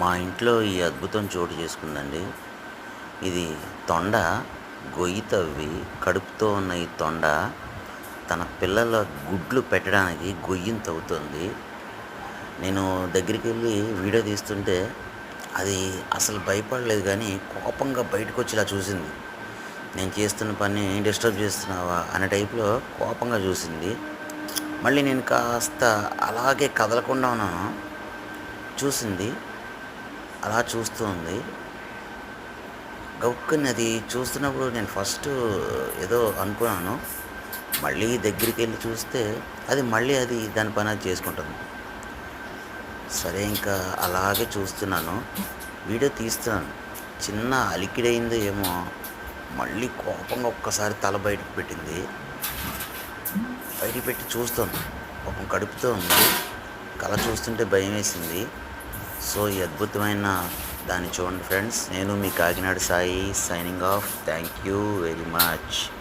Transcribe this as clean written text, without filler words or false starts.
మా ఇంట్లో ఈ అద్భుతం చోటు చేసుకుందండి. ఇది తొండ గొయ్యి తవ్వి కడుపుతో ఉన్న ఈ తొండ తన పిల్లల గుడ్లు పెట్టడానికి గొయ్యిని తవ్వుతుంది. నేను దగ్గరికెళ్ళి వీడియో తీస్తుంటే అది అసలు భయపడలేదు గానీ, కోపంగా బయటకొచ్చి ఇలా చూసింది. నేను చేస్తున్న పని డిస్టర్బ్ చేస్తున్నావా అనే టైప్‌లో కోపంగా చూసింది. మళ్ళీ నేను కాస్త అలాగే కదలకుండా ఉన్నాను. చూసింది. అలా చూస్తూ ఉంది. గవుక్కుని అది చూస్తున్నప్పుడు నేను ఫస్టు ఏదో అనుకున్నాను. మళ్ళీ దగ్గరికెళ్ళి చూస్తే అది దాని పని అది చేసుకుంటుంది. సరే ఇంకా అలాగే చూస్తున్నాను. వీడియో తీస్తున్నాను. చిన్న అలికిడయిందో ఏమో మళ్ళీ కోపంగా ఒక్కసారి తల బయటకు పెట్టింది. బయటికి పెట్టి చూస్తోంది. పాపం కడుపుతో ఉంది. కళ చూస్తుంటే భయమేసింది. సో, ఈ అద్భుతమైన దాన్ని చూడండి ఫ్రెండ్స్. నేను మీ Kakinada Sai signing off. Thank you very much.